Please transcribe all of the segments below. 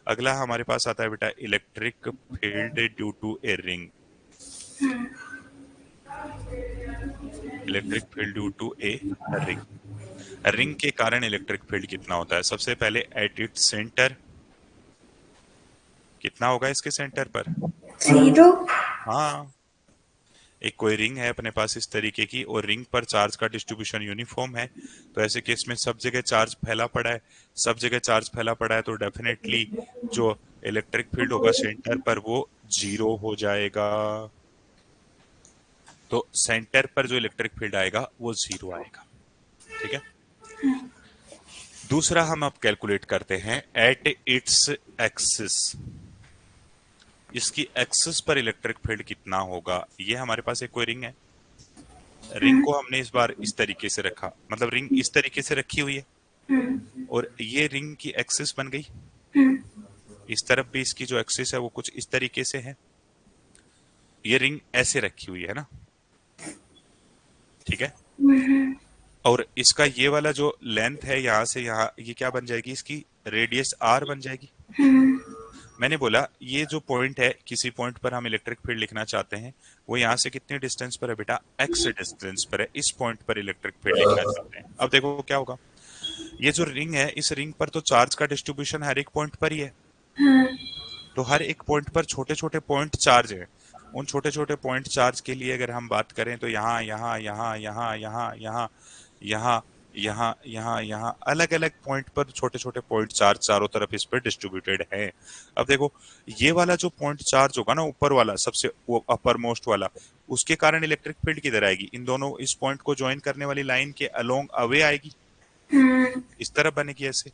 अगला हमारे पास आता है बेटा electric field due to a ring. Electric field due to a ring. Ring के कारण इलेक्ट्रिक फील्ड कितना होता है? सबसे पहले एट इट सेंटर कितना होगा इसके सेंटर पर? 0। हाँ, एक कोई रिंग है अपने पास इस तरीके की और रिंग पर चार्ज का डिस्ट्रीब्यूशन यूनिफॉर्म है, तो ऐसे केस में सब जगह चार्ज फैला पड़ा है। सब जगह चार्ज फैला पड़ा है तो डेफिनेटली जो इलेक्ट्रिक फील्ड होगा सेंटर पर वो जीरो हो जाएगा। तो सेंटर पर जो इलेक्ट्रिक फील्ड आएगा वो जीरो आएगा। ठीक है। दूसरा हम अब कैलकुलेट करते हैं एट इट्स एक्सिस। इसकी एक्सिस पर इलेक्ट्रिक फील्ड कितना होगा? ये हमारे पास एक कोई रिंग है। रिंग को हमने इस बार इस तरीके से रखा, मतलब रिंग इस तरीके से रखी हुई है और ये रिंग की एक्सिस बन गई। इस तरफ भी इसकी जो एक्सिस है वो कुछ इस तरीके से है। ये रिंग ऐसे रखी हुई है ना, ठीक है। और इसका ये वाला जो लेंथ है यहां से यहां, ये क्या बन जाएगी? इसकी रेडियस आर बन जाएगी। मैंने बोला ये जो पॉइंट है, किसी पॉइंट पर हम इलेक्ट्रिक फील्ड लिखना चाहते हैं, वो यहाँ से कितने डिस्टेंस पर है बेटा? एक्स डिस्टेंस पर है। इस पॉइंट पर इलेक्ट्रिक फील्ड लिखना चाहते हैं। अब देखो क्या होगा। ये जो रिंग है, इस रिंग पर तो चार्ज का डिस्ट्रीब्यूशन हर एक पॉइंट पर ही है। तो हर एक पॉइंट पर छोटे छोटे पॉइंट चार्ज है। उन छोटे छोटे पॉइंट चार्ज के लिए अगर हम बात करें तो यहाँ यहाँ यहाँ यहाँ यहाँ यहाँ यहाँ यहाँ यहाँ यहाँ अलग अलग पॉइंट पर छोटे छोटे पॉइंट चार्ज चारों तरफ इस पर डिस्ट्रीब्यूटेड है। अब देखो ये वाला जो पॉइंट चार्ज होगा ना, ऊपर वाला सबसे वो अपर मोस्ट वाला, उसके कारण इलेक्ट्रिक फील्ड किधर आएगी? इन दोनों इस पॉइंट को ज्वाइन करने वाली लाइन के अलोंग अवे आएगी, इस तरफ बनेगी ऐसे।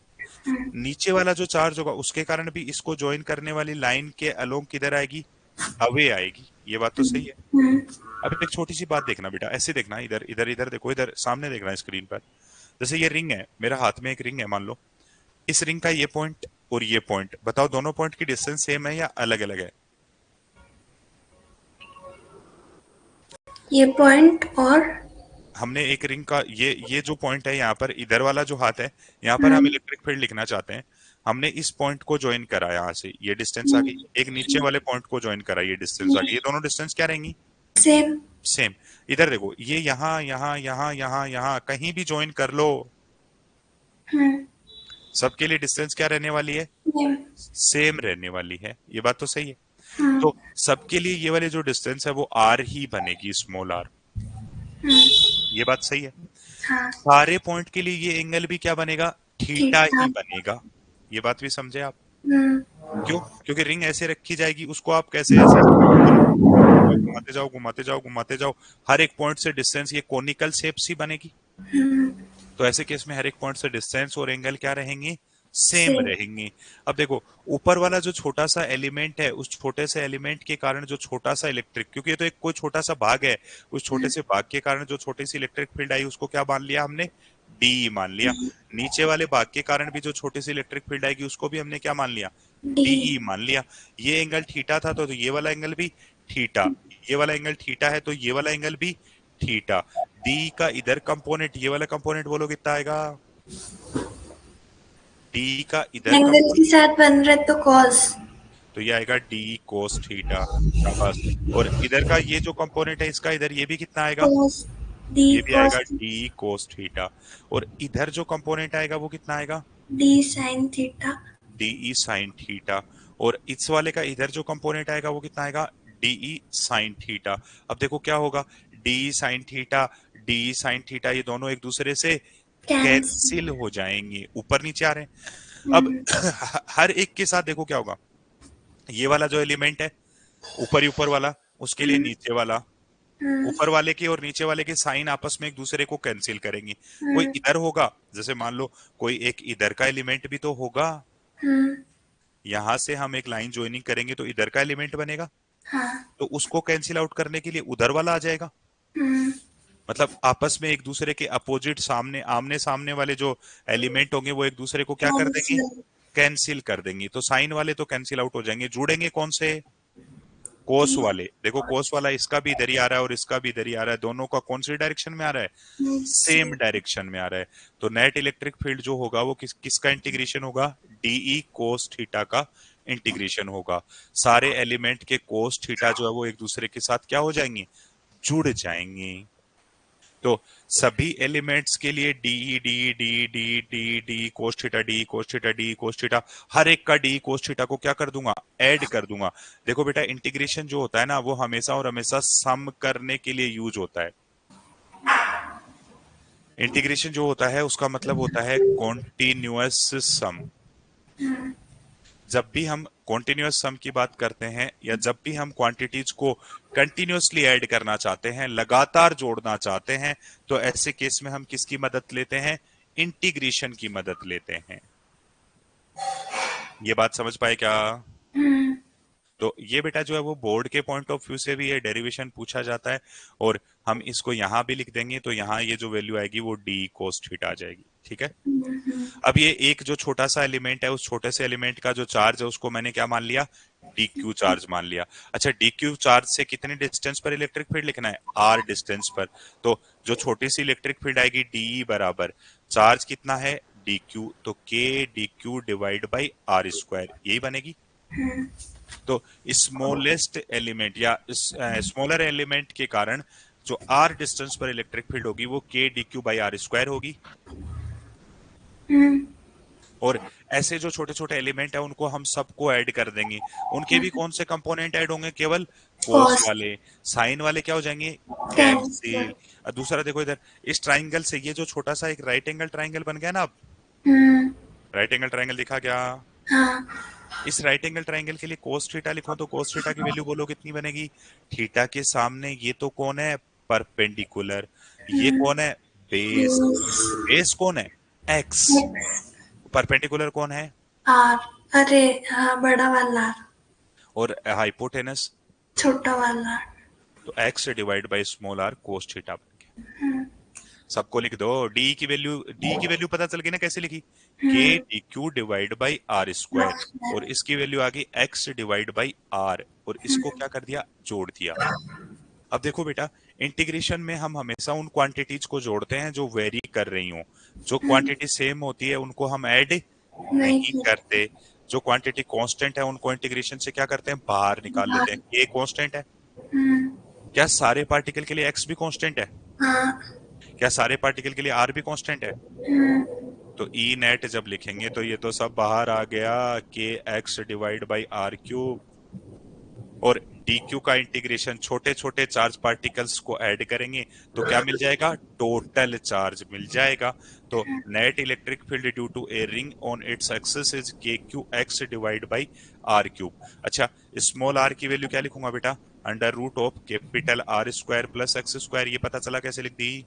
नीचे वाला जो चार्ज होगा उसके कारण भी इसको ज्वाइन करने वाली लाइन के अलोंग किधर आएगी? अवे आएगी। ये बात तो सही है। अब एक छोटी सी बात देखना बेटा, ऐसे देखना, इधर इधर इधर देखो, इधर सामने देखना स्क्रीन पर। जैसे ये रिंग है, मेरा हाथ में एक रिंग है मान लो। इस रिंग का ये पॉइंट और ये पॉइंट, बताओ दोनों पॉइंट की डिस्टेंस सेम है या अलग अलग है? ये पॉइंट और हमने एक रिंग का ये जो पॉइंट है यहाँ पर, इधर वाला जो हाथ है, यहाँ पर हम इलेक्ट्रिक फील्ड लिखना चाहते हैं। हमने इस पॉइंट को ज्वाइन करा, यहाँ से ये डिस्टेंस आ गई। एक नीचे वाले पॉइंट को ज्वाइन करा, ये डिस्टेंस आ गई। ये दोनों डिस्टेंस क्या रहेंगी? सेम। सेम। इधर देखो, ये यहाँ यहाँ यहाँ यहाँ यहाँ कहीं भी ज्वाइन कर लो, सबके लिए डिस्टेंस क्या रहने वाली है? सेम रहने वाली है। ये बात तो सही है। तो सबके लिए ये वाले जो डिस्टेंस है वो आर ही बनेगी, स्मॉल आर। ये बात सही है। सारे पॉइंट के लिए ये एंगल भी क्या बनेगा? थीटा ही बनेगा। ये बात भी समझे आप? क्यों? क्योंकि रिंग ऐसे रखी जाएगी, उसको आप कैसे ऐसे घुमाते जाओ घुमाते जाओ घुमाते जाओ, हर एक पॉइंट से डिस्टेंस ये कोनिकल शेप सी बनेगी। तो ऐसे केस में हर एक पॉइंट से डिस्टेंस और एंगल क्या रहेंगे? सेम रहेंगे। अब देखो ऊपर वाला जो छोटा सा एलिमेंट है, उस छोटे से एलिमेंट के कारण जो छोटा सा इलेक्ट्रिक, क्योंकि ये तो एक कोई छोटा सा भाग है, उस छोटे से भाग के कारण जो छोटी सी इलेक्ट्रिक फील्ड आई उसको क्या मान लिया हमने? डी मान लिया। नीचे वाले भाग के कारण भी जो छोटी सी इलेक्ट्रिक फील्ड आएगी उसको भी हमने क्या मान लिया? डीई मान लिया। ये एंगल थीटा था तो ये वाला एंगल भी थीटा। ये वाला एंगल थीटा है तो ये वाला एंगल भी थीटा। डी का इधर कंपोनेंट, ये वाला कंपोनेंट बोलो कितना आएगा? डी का इधर एंगल के कंपोनेंट, साथ बन रहा है तो कॉस। तो ये आएगा डी कोस थीटा। शाबाश। और इधर का ये जो कंपोनेंट है इसका, इधर ये भी कितना आएगा? कॉस डी ये भी कॉस आएगा डी कोस थीटा। और इधर जो कंपोनेंट आएगा वो कितना आएगा? D sine theta. D E sine theta. और इस वाले का इधर जो कंपोनेंट आएगा वो कितना आएगा? D E sine theta. अब देखो क्या होगा, d sine theta, d sine theta, ये दोनों एक दूसरे से कैंसिल। कैंसिल हो जाएंगे, ऊपर नीचे आ रहे हैं। अब हर एक के साथ देखो क्या होगा। ये वाला जो एलिमेंट है ऊपर ही ऊपर वाला, उसके लिए नीचे वाला, ऊपर वाले के और नीचे वाले के साइन आपस में एक दूसरे को कैंसिल करेंगे। कोई इधर होगा, जैसे मान लो कोई एक इधर का एलिमेंट भी तो होगा, यहां से हम एक लाइन ज्वाइनिंग करेंगे तो इधर का एलिमेंट बनेगा, तो उसको कैंसिल आउट करने के लिए उधर वाला आ जाएगा। मतलब आपस में एक दूसरे के अपोजिट, सामने आमने सामने वाले जो एलिमेंट होंगे वो एक दूसरे को क्या कर देंगे? कैंसिल कर देंगे। तो साइन वाले तो कैंसिल आउट हो जाएंगे, जुड़ेंगे कौन से? कोस वाले, देखो कोस वाला इसका भी इधर ही आ रहा है और इसका भी इधर ही आ रहा है, दोनों का कौन सी डायरेक्शन में आ रहा है, सेम डायरेक्शन में आ रहा है। तो नेट इलेक्ट्रिक फील्ड जो होगा वो किसका इंटीग्रेशन होगा, डीई कोस थीटा का इंटीग्रेशन होगा। सारे एलिमेंट के कोस थीटा जो है वो एक दूसरे के साथ क्या हो जाएंगे, जुड़ जाएंगे। तो सभी एलिमेंट्स के लिए d d d d d d cos theta, d cos theta, d cos theta, हर एक का डी कोस थीटा को क्या कर दूंगा, ऐड कर दूंगा। देखो बेटा इंटीग्रेशन जो होता है ना वो हमेशा और हमेशा सम करने के लिए यूज होता है। इंटीग्रेशन जो होता है उसका मतलब होता है कॉन्टिन्यूअस सम। जब भी हम कॉन्टिन्यूअस सम की बात करते हैं या जब भी हम क्वांटिटीज को कंटिन्यूअसली ऐड करना चाहते हैं, लगातार जोड़ना चाहते हैं, तो ऐसे केस में हम किसकी मदद लेते हैं, इंटीग्रेशन की मदद लेते हैं। ये बात समझ पाए क्या। तो ये बेटा जो है वो बोर्ड के पॉइंट ऑफ व्यू से भी ये डेरिवेशन पूछा जाता है, और हम इसको यहां भी लिख देंगे तो यहाँ ये जो वैल्यू आएगी वो डी कोस थीटा आ जाएगी। ठीक है। अब ये एक जो छोटा सा एलिमेंट है, उस छोटे से एलिमेंट का जो चार्ज है उसको मैंने क्या मान लिया, डी क्यू चार्ज मान लिया। अच्छा, डी क्यू चार्ज से कितने डिस्टेंस पर इलेक्ट्रिक फील्ड लिखना है, आर डिस्टेंस पर। तो जो छोटी सी इलेक्ट्रिक फील्ड आएगी डी बराबर चार्ज कितना है डी क्यू, तो k d q divide by r square, यही बनेगी। तो स्मॉलेस्ट एलिमेंट या स्मॉलर एलिमेंट के कारण जो आर डिस्टेंस पर इलेक्ट्रिक फील्ड होगी वो k d q by r square होगी। और ऐसे जो छोटे छोटे एलिमेंट है उनको हम सबको ऐड कर देंगे। उनके भी कौन से कंपोनेंट ऐड होंगे, केवल कोस कॉस वाले, साइन वाले क्या हो जाएंगे, कैंसिल। कैंसिल। और दूसरा देखो इधर इस ट्राइंगल से ये जो छोटा सा एक राइट एंगल ट्राइंगल बन गया ना, अब राइट एंगल ट्राइंगल दिखा क्या, हाँ इस राइट एंगल ट्राइंगल के लिए कोस थीटा लिखो तो कोस थीटा की वैल्यू बोलो कितनी बनेगी, थीटा के सामने ये तो कौन है, परपेंडिकुलर, ये कौन है, बेस, बेस कौन है, एक्स, परपेंडिकुलर कौन है, आर। अरे हाँ, बड़ा वाला आर, और हाइपोटेनस, छोटा वाला आर। तो x divide by small r cos theta बन गया। सबको लिख दो, डी की वैल्यू पता चल गई ना कैसे लिखी, k d q divide by r square, और इसकी वैल्यू आ गई एक्स डिवाइड बाई आर, और इसको क्या कर दिया, जोड़ दिया। अब देखो बेटा इंटीग्रेशन में हम हमेशा उन क्वांटिटीज को जोड़ते हैं जो वेरी कर रही हो। जो क्वांटिटी सेम होती है उनको हम ऐड नहीं नहीं। करते। जो क्वांटिटी कांस्टेंट है उनको इंटीग्रेशन से क्या करते हैं, बाहर निकाल लेते हैं। ये कांस्टेंट है, क्या सारे पार्टिकल के लिए एक्स भी कांस्टेंट है, हाँ। क्या सारे पार्टिकल के लिए आर भी कांस्टेंट है। तो ई नेट जब लिखेंगे तो ये तो सब बाहर आ गया, k x divide by r cube, और डी क्यू का इंटीग्रेशन छोटे छोटे चार्ज पार्टिकल्स को ऐड करेंगे तो क्या मिल जाएगा, टोटल चार्ज मिल जाएगा। तो net electric field due to a ring on its axis is k q x divide by r cube. अच्छा, स्मॉल आर की वैल्यू क्या लिखूंगा बेटा, under root of capital R square plus x square. ये पता चला कैसे लिख दी,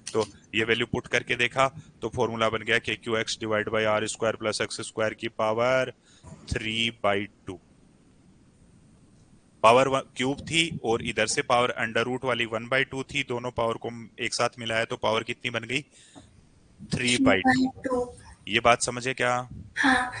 तो ये वैल्यू पुट करके देखा तो फॉर्मूला बन गया k q x divide by r square plus x square की पावर 3/2। पावर क्यूब थी और इधर से पावर अंडर रूट वाली 1/2 थी, दोनों पावर को एक साथ मिलाया तो पावर कितनी बन गई, 3/2। 3/2। ये बात समझे क्या। हाँ।